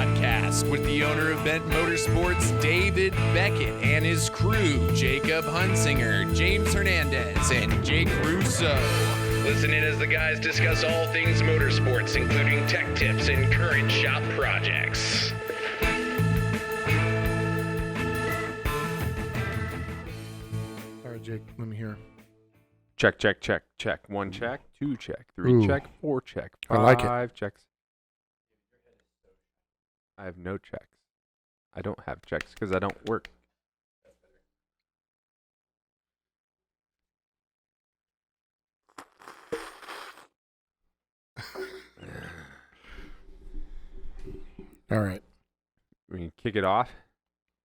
podcast with the owner of Bent Motorsports, David Beckett, and his crew, Jacob Hunsinger, James Hernandez, and Jake Russo. Listen in as the guys discuss all things motorsports, including tech tips and current shop projects. All right, Jake, let me hear. Check, check, check, check. 1 check, 2 check, 3 check, 4 check, I like it. 5 checks. I have no checks. I don't have checks because I don't work. All right. We can kick it off.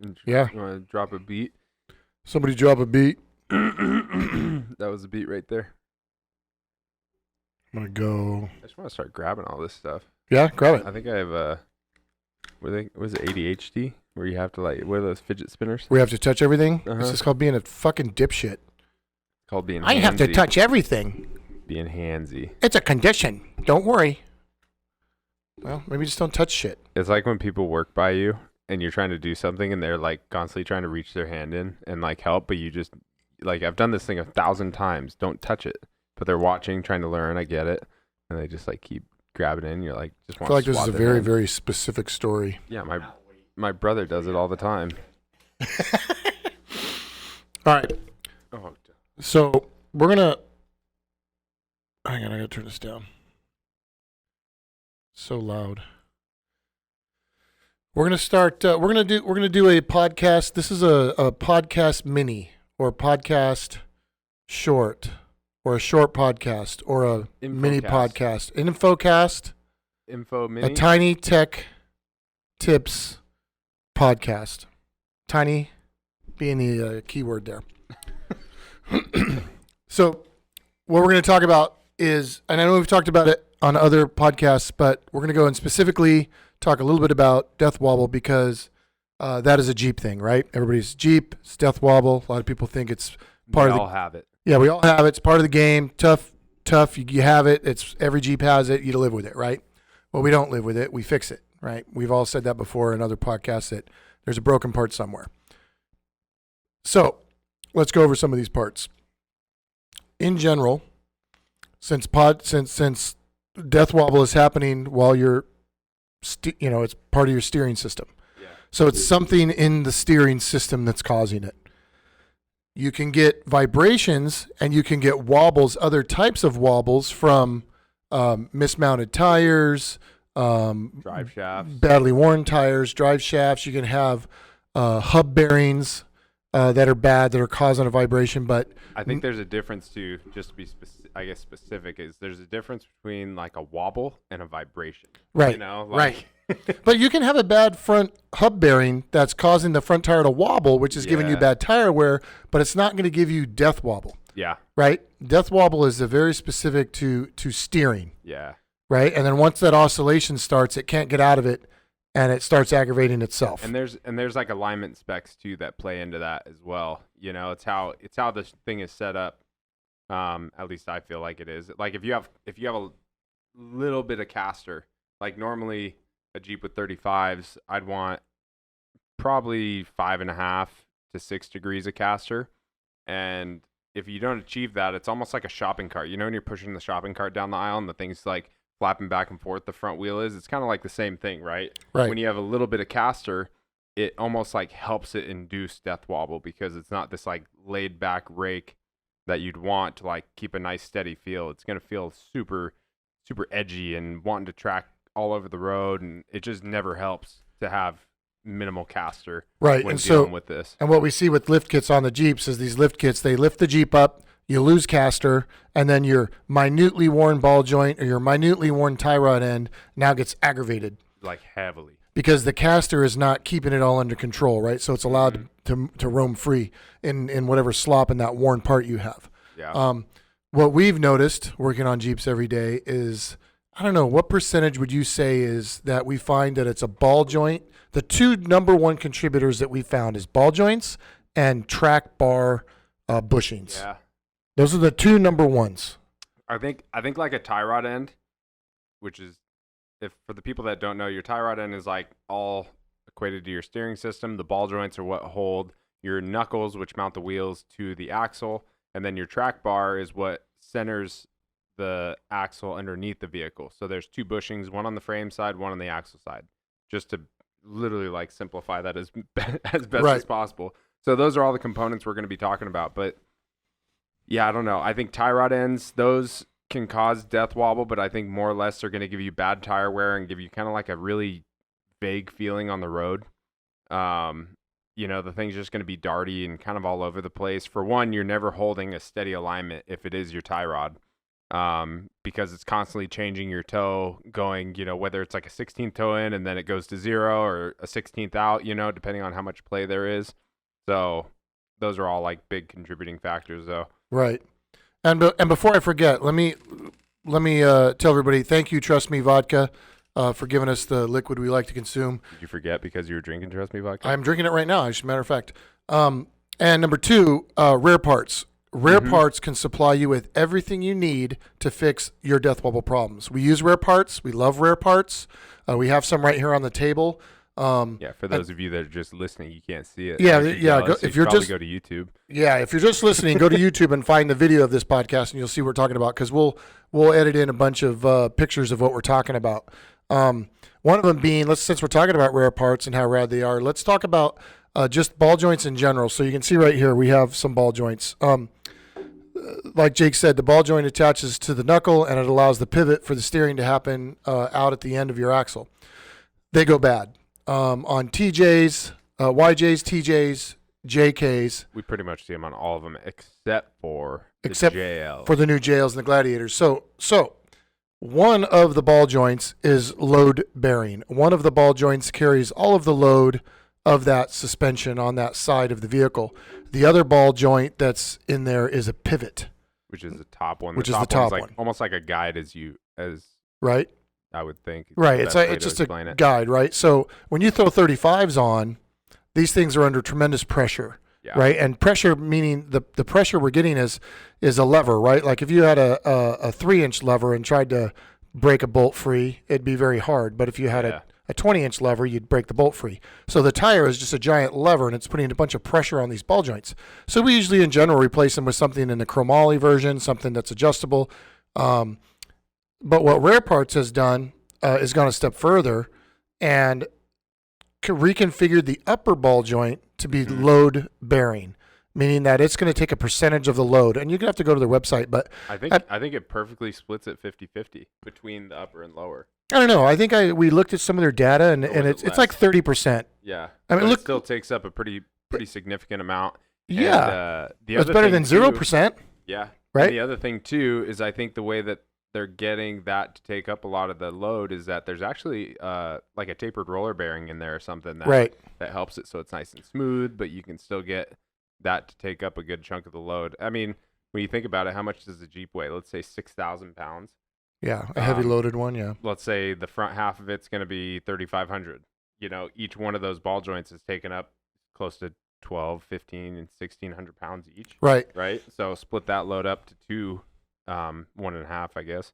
And Yeah. You want to drop a beat? Somebody drop a beat. That was a beat right there. I'm going to go. I just want to start grabbing all this stuff. Yeah, grab it. I think I have was it ADHD? Where you have to what are those fidget spinners? We have to touch everything. Uh-huh. This is called being a fucking dipshit. Called being I have to handsy. touch everything. Being handsy. It's a condition. Don't worry. Well, maybe just don't touch shit. It's like when people work by you and you're trying to do something and they're like constantly trying to reach their hand in and like help, but you just I've done this thing 1,000 times. Don't touch it. But they're watching, trying to learn. I get it. And they just keep grabbing in. You're like, just I want feel like to this is swat a their very, hand. very specific story. Yeah, my brother does it all the time. All right. Oh, So we're going to. Hang on, I got to turn this down. So loud. We're gonna start. We're gonna do a podcast. This is a podcast mini or podcast short or a short podcast or a mini podcast. An infocast. Info mini. A tiny tech tips podcast. Tiny being the keyword there. So what we're going to talk about is, and I know we've talked about it on other podcasts, but we're going to go and specifically talk a little bit about Death Wobble because that is a Jeep thing, right? Everybody's Jeep, it's Death Wobble. A lot of people think it's part of the. We all have it. Yeah, we all have it. It's part of the game. Tough. You have it. It's every Jeep has it. You live with it, right? Well, we don't live with it. We fix it, right? We've all said that before in other podcasts that there's a broken part somewhere. So let's go over some of these parts. In general, since Death Wobble is happening while you're, it's part of your steering system. Yeah. So it's something in the steering system that's causing it. You can get vibrations and you can get wobbles, other types of wobbles from mismounted tires, Drive shafts. badly worn tires, drive shafts. You can have hub bearings that are bad, that are causing a vibration. But I think there's a difference too, just to be specific, is there's a difference between a wobble and a vibration. Right, You know? right. But you can have a bad front hub bearing that's causing the front tire to wobble, which is giving you Yeah. bad tire wear, but it's not going to give you death wobble, Yeah. right? Death wobble is a very specific to steering, Yeah. right? And then once that oscillation starts, it can't get out of it, and it starts aggravating itself. And there's alignment specs too that play into that as well. You know, it's how this thing is set up. At least I feel like it is. Like if you have a little bit of caster, like normally a Jeep with 35s, I'd want probably 5.5 to 6 degrees of caster. And if you don't achieve that, it's almost like a shopping cart. You know, when you're pushing the shopping cart down the aisle and the thing's flapping back and forth, the front wheel is, it's kind of like the same thing, right? Right. When you have a little bit of caster, it almost helps it induce death wobble because it's not this laid back rake that you'd want to keep a nice steady feel. It's going to feel super, super edgy and wanting to track all over the road. And it just never helps to have minimal caster Right. when And dealing so, with this. and what we see with lift kits on the Jeeps is these lift kits, they lift the Jeep up, you lose caster, and then your minutely worn ball joint or your minutely worn tie rod end now gets aggravated Heavily. because the caster is not keeping it all under control, right? So it's allowed to roam free in whatever slop in that worn part you have. Yeah. What we've noticed working on Jeeps every day is, I don't know, what percentage would you say is that we find that it's a ball joint? The two number one contributors that we found is ball joints and track bar bushings. Yeah. Those are the two number ones. I think like a tie rod end, which is if for the people that don't know, your tie rod end is like all equated to your steering system. The ball joints are what hold your knuckles, which mount the wheels to the axle, and then your track bar is what centers the axle underneath the vehicle. So there's 2 bushings, one on the frame side, one on the axle side, just to literally like simplify that as best as possible. So those are all the components we're going to be talking about. But yeah, I don't know. I think tie rod ends, those can cause death wobble, but I think more or less they're going to give you bad tire wear and give you kind of like a really vague feeling on the road. The thing's just going to be darty and kind of all over the place. For one, you're never holding a steady alignment if it is your tie rod, because it's constantly changing your toe, going, whether it's like a 16th toe in and then it goes to 0 or a 16th out, depending on how much play there is. So those are all like big contributing factors, though. Right. And before I forget, let me tell everybody, thank you, Trust Me Vodka, for giving us the liquid we like to consume. Did you forget because you were drinking Trust Me Vodka? I'm drinking it right now, as a matter of fact. And number 2, rare parts. Rare parts can supply you with everything you need to fix your death wobble problems. We use rare parts. We love rare parts. We have some right here on the table. For those of you that are just listening, you can't see it. If you're just go to YouTube. Yeah, if you're just listening, go to YouTube and find the video of this podcast, and you'll see what we're talking about. Because we'll edit in a bunch of pictures of what we're talking about. One of them being, since we're talking about rare parts and how rad they are, let's talk about just ball joints in general. So you can see right here we have some ball joints. Like Jake said, the ball joint attaches to the knuckle, and it allows the pivot for the steering to happen out at the end of your axle. They go bad. On TJs, YJs, TJs, JKs. We pretty much see them on all of them except for the JLs. For the new JLs and the Gladiators. So one of the ball joints is load bearing. One of the ball joints carries all of the load of that suspension on that side of the vehicle. The other ball joint that's in there is a pivot, which is the top one. Which is the top one. Almost like a guide as right. I would think. Right. It's just a guide, right? So when you throw 35s on, these things are under tremendous pressure, right? And pressure meaning the pressure we're getting is a lever, right? Like if you had a 3-inch lever and tried to break a bolt free, it'd be very hard. But if you had a 20-inch lever, you'd break the bolt free. So the tire is just a giant lever, and it's putting a bunch of pressure on these ball joints. So we usually, in general, replace them with something in the chromoly version, something that's adjustable. But what Rare Parts has done is gone a step further and reconfigured the upper ball joint to be load bearing, meaning that it's going to take a percentage of the load. And you're going to have to go to their website, but I think it perfectly splits it 50-50 between the upper and lower. I don't know. I think we looked at some of their data, and it's like 30%. Yeah, I mean, it still takes up a pretty significant amount. Yeah, and, it's better than 0%. Yeah, right. And the other thing too is I think the way that they're getting that to take up a lot of the load is that there's actually like a tapered roller bearing in there or something that helps it so it's nice and smooth, but you can still get that to take up a good chunk of the load. I mean, when you think about it, how much does a Jeep weigh? Let's say 6,000 pounds. Yeah, a heavy loaded one, yeah. Let's say the front half of it's going to be 3,500. Each one of those ball joints is taking up close to 12, 15, and 1,600 pounds each. Right. Right? So split that load up to 2, 1.5, I guess.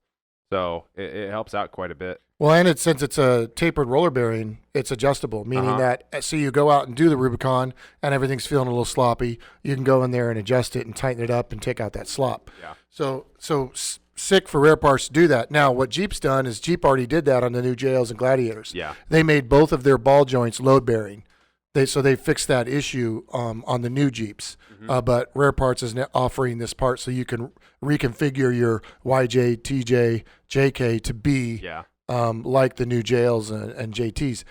So it helps out quite a bit. Well, and since it's a tapered roller bearing, it's adjustable, meaning that so you go out and do the Rubicon and everything's feeling a little sloppy, you can go in there and adjust it and tighten it up and take out that slop. Yeah. So sick for Rare Parts to do that. Now, what Jeep's done is Jeep already did that on the new JLs and Gladiators. Yeah. They made both of their ball joints load bearing. So they fixed that issue on the new Jeeps. But Rare Parts is offering this part so you can reconfigure your YJ, TJ, JK to be like the new JLs and JTs.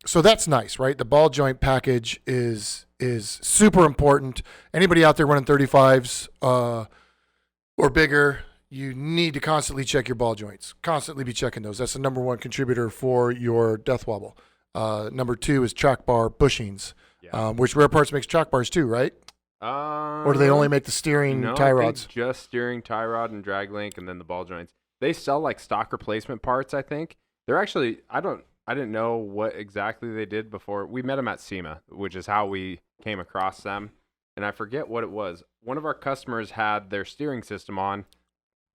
So that's nice, right? The ball joint package is super important. Anybody out there running 35s or bigger, you need to constantly check your ball joints. Constantly be checking those. That's the number one contributor for your death wobble. Number 2 is track bar bushings, which Rare Parts makes track bars too, right? Or do they only make the steering tie rods? Just steering, tie rod, and drag link, and then the ball joints. They sell like stock replacement parts, I think. They're actually, I didn't know what exactly they did before. We met them at SEMA, which is how we came across them. And I forget what it was. One of our customers had their steering system on,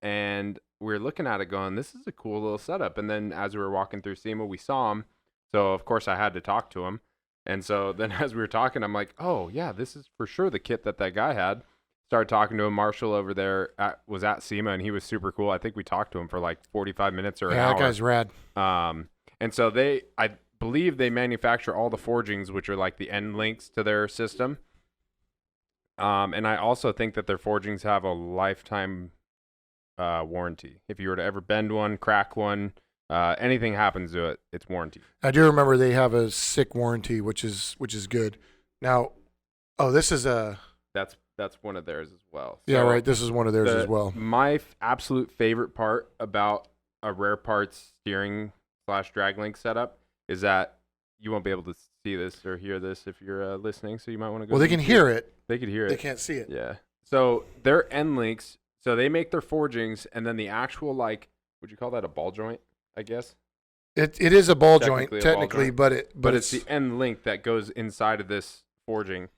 and we were looking at it going, this is a cool little setup. And then as we were walking through SEMA, we saw him. So, of course, I had to talk to him. And so then as we were talking, I'm like, oh, yeah, this is for sure the kit that guy had. Started talking to him. Marshall over there was at SEMA, and he was super cool. I think we talked to him for like 45 minutes or an hour. That guy's rad. And so I believe they manufacture all the forgings, which are like the end links to their system. And I also think that their forgings have a lifetime warranty. If you were to ever bend one, crack one, anything happens to it, it's warranty. I do remember they have a sick warranty, which is good. Now, this is a... That's one of theirs as well. Yeah, right. This is one of theirs as well. My absolute favorite part about a Rare Parts steering / drag link setup is that you won't be able to see this or hear this if you're listening, so you might want to go. Well, they can hear it. They could hear it. They can't see it. Yeah. So their end links, so they make their forgings, and then the actual, like, would you call that a ball joint, I guess? It is a ball joint, technically, but it's the end link that goes inside of this forging.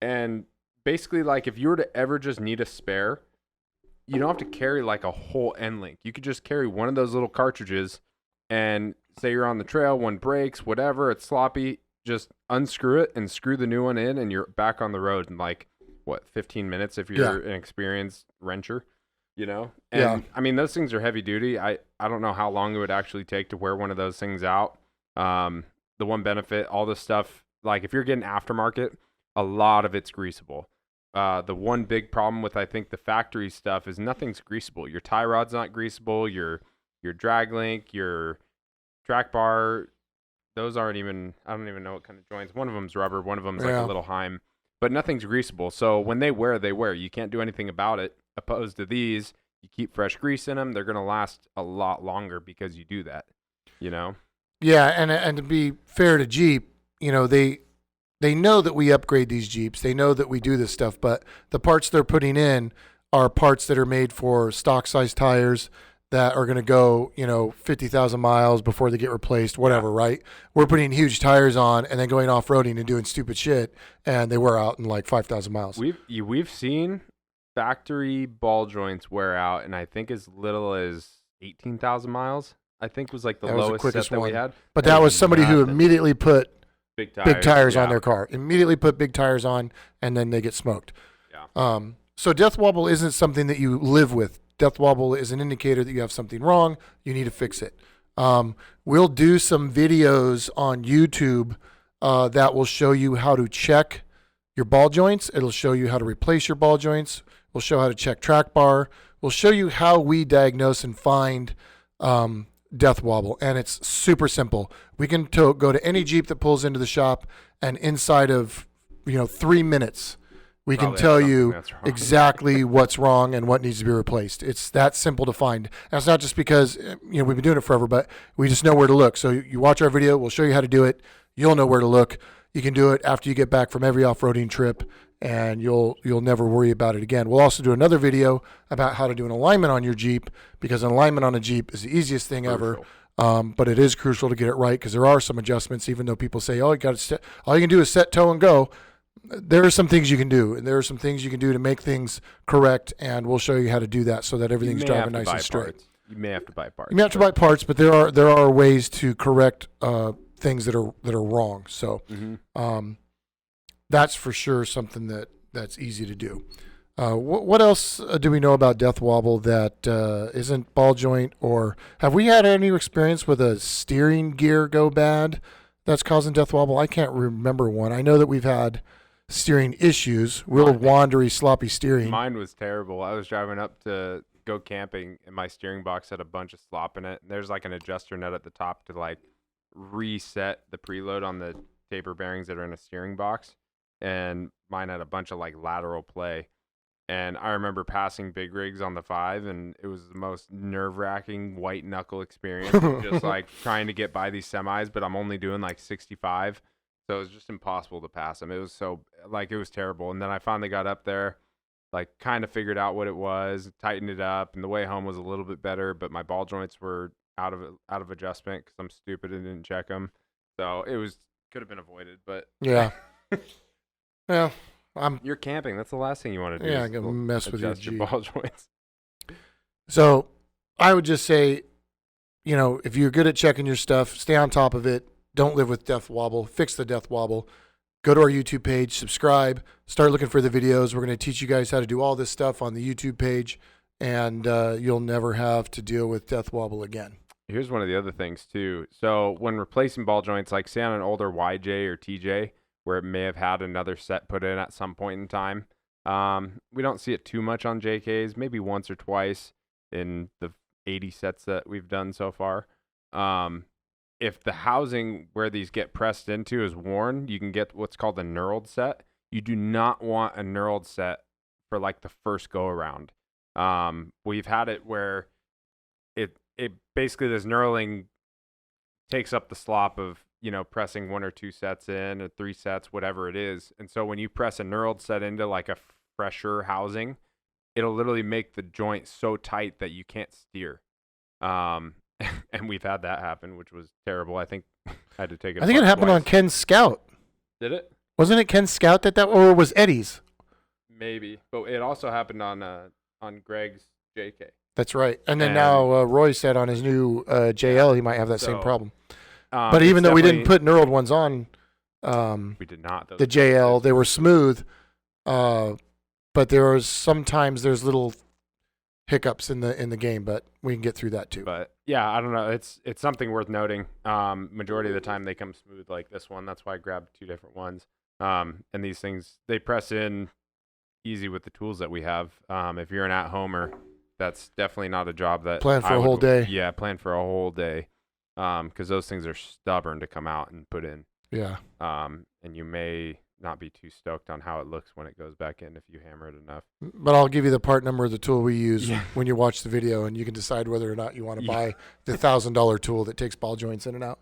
And basically, like, if you were to ever just need a spare, you don't have to carry like a whole end link. You could just carry one of those little cartridges, and say you're on the trail, one breaks, whatever, it's sloppy, just unscrew it and screw the new one in, and you're back on the road in like, 15 minutes if you're an experienced wrencher, you know? And I mean, those things are heavy duty. I don't know how long it would actually take to wear one of those things out. The one benefit, all this stuff, like if you're getting aftermarket, a lot of it's greasable. The one big problem with, I think, the factory stuff is nothing's greasable. Your tie rod's not greasable. Your drag link, your track bar, those aren't even, I don't even know what kind of joints. One of them's rubber, one of them's like a little Heim, but nothing's greasable. So when they wear, they wear. You can't do anything about it. Opposed to these, you keep fresh grease in them, they're going to last a lot longer because you do that, you know? Yeah, and to be fair to Jeep, you know, they know that we upgrade these Jeeps. They know that we do this stuff, but the parts they're putting in are parts that are made for stock size tires that are going to go, 50,000 miles before they get replaced, whatever, right? We're putting huge tires on and then going off-roading and doing stupid shit, and they wear out in like 5,000 miles. We've seen factory ball joints wear out, and I think as little as 18,000 miles, I think was like the lowest set that we had. But that was somebody who immediately put big tires on their car. Immediately put big tires on, and then they get smoked. Yeah. So Death Wobble isn't something that you live with. Death Wobble is an indicator that you have something wrong. You need to fix it. We'll do some videos on YouTube that will show you how to check your ball joints. It'll show you how to replace your ball joints. We'll show how to check track bar. We'll show you how we diagnose and find Death Wobble, and it's super simple. We can go to any Jeep that pulls into the shop, and inside of 3 minutes, we can tell you exactly what's wrong and what needs to be replaced. It's that simple to find. And it's not just because we've been doing it forever, but we just know where to look. So you watch our video, we'll show you how to do it. You'll know where to look. You can do it after you get back from every off-roading trip, and you'll never worry about it again. We'll also do another video about how to do an alignment on your Jeep, because an alignment on a Jeep is the easiest thing ever. But it is crucial to get it right, because there are some adjustments. Even though people say, all you can do is set, toe, and go. There are some things you can do, and there are some things you can do to make things correct, and we'll show you how to do that so that everything's driving nice and straight. You may have to buy parts. You may have to buy parts, but there are ways to correct things that are wrong. So that's for sure something that's easy to do. What else do we know about Death Wobble that isn't ball joint? Or have we had any experience with a steering gear go bad that's causing Death Wobble? I can't remember one. I know that we've had steering issues, real wandery, sloppy steering. Mine was terrible. I was driving up to go camping, and my steering box had a bunch of slop in it. And there's like an adjuster nut at the top to like reset the preload on the taper bearings that are in a steering box. And mine had a bunch of like lateral play. And I remember passing big rigs on the 5, and it was the most nerve-wracking white knuckle experience. Just like trying to get by these semis, but I'm only doing like 65. So it was just impossible to pass them. It was it was terrible. And then I finally got up there, like kind of figured out what it was, tightened it up, and the way home was a little bit better, but my ball joints were out of adjustment because I'm stupid and didn't check them. So it could have been avoided, but yeah. Well, you're camping. That's the last thing you want to do. Yeah, I'm gonna mess with your ball joints. So I would just say, if you're good at checking your stuff, stay on top of it. Don't live with Death Wobble. Fix the Death Wobble. Go to our YouTube page, subscribe, start looking for the videos. We're going to teach you guys how to do all this stuff on the YouTube page, and you'll never have to deal with Death Wobble again. Here's one of the other things, too. So when replacing ball joints, like say on an older YJ or TJ, where it may have had another set put in at some point in time, we don't see it too much on JKs, maybe once or twice in the 80 sets that we've done so far. If the housing where these get pressed into is worn, you can get what's called a knurled set. You do not want a knurled set for like the first go around. We've had it where it basically, this knurling takes up the slop of, pressing 1 or 2 sets in or 3 sets, whatever it is. And so when you press a knurled set into like a fresher housing, it'll literally make the joint so tight that you can't steer. And we've had that happen, which was terrible. I think I had to take it. I think it happened on Ken's Scout. Did it? Wasn't it Ken's Scout that or was Eddie's? Maybe, but it also happened on Greg's JK. That's right. And then now Roy said on his new JL he might have that same problem. But even though we didn't put knurled ones on, we did not. The JL, they were smooth, but sometimes there's little hiccups in the game, but we can get through that too. But yeah, I don't know. It's something worth noting. Majority of the time they come smooth like this one. That's why I grabbed 2 different ones. And these things, they press in easy with the tools that we have. If you're an at-homer, that's definitely not a job that plan for a whole day. Yeah, plan for a whole day, because those things are stubborn to come out and put in. Yeah. And you may not be too stoked on how it looks when it goes back in if you hammer it enough. But I'll give you the part number of the tool we use when you watch the video, and you can decide whether or not you want to buy the $1,000 tool that takes ball joints in and out.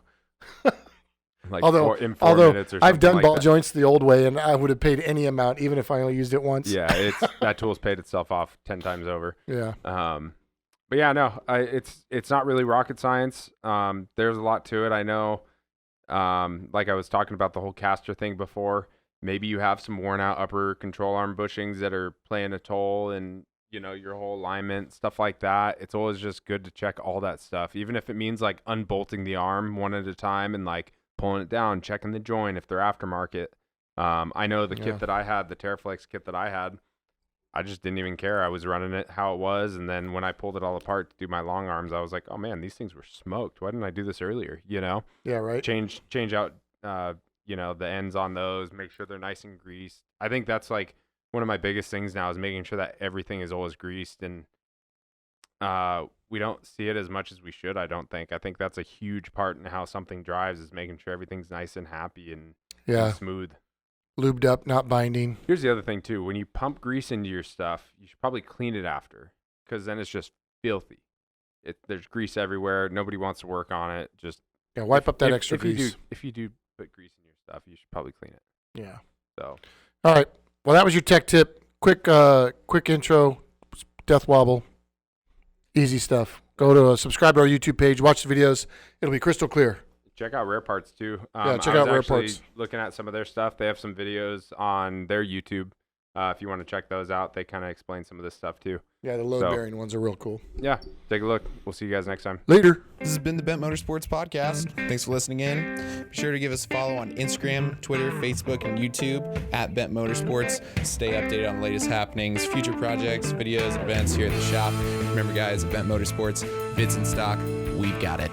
Like although in 4 minutes or something. I've done like ball that. joints the old way, and I would have paid any amount, even if I only used it once. Yeah, that tool's paid itself off 10 times over. Yeah. But yeah, no, it's not really rocket science. There's a lot to it. I know, like I was talking about the whole caster thing before, maybe you have some worn out upper control arm bushings that are playing a toll in, your whole alignment, stuff like that. It's always just good to check all that stuff, even if it means like unbolting the arm one at a time and like pulling it down, checking the joint if they're aftermarket. I know the kit that I had, the Terraflex kit that I had, I just didn't even care. I was running it how it was, and then when I pulled it all apart to do my long arms, I was like, oh man, these things were smoked. Why didn't I do this earlier? Yeah, right. Change out the ends on those, make sure they're nice and greased. I think that's like one of my biggest things now is making sure that everything is always greased, and we don't see it as much as we should, I don't think. I think that's a huge part in how something drives, is making sure everything's nice and happy and smooth. Lubed up, not binding. Here's the other thing, too. When you pump grease into your stuff, you should probably clean it after, because then it's just filthy. There's grease everywhere. Nobody wants to work on it. Just wipe up that extra grease. If you do put grease in your stuff, you should probably clean it. Yeah. So. All right. Well, that was your tech tip. Quick intro. Death Wobble. Easy stuff. Go to subscribe to our YouTube page. Watch the videos. It'll be crystal clear. Check out Rare Parts too. Check out Rare Parts. Looking at some of their stuff. They have some videos on their YouTube. If you want to check those out, they kind of explain some of this stuff too. Yeah, the load-bearing ones are real cool. Yeah, take a look. We'll see you guys next time. Later. This has been the Bent Motorsports Podcast. Thanks for listening in. Be sure to give us a follow on Instagram, Twitter, Facebook, and YouTube at Bent Motorsports. Stay updated on the latest happenings, future projects, videos, and events here at the shop. Remember, guys, at Bent Motorsports, bids in stock, we've got it.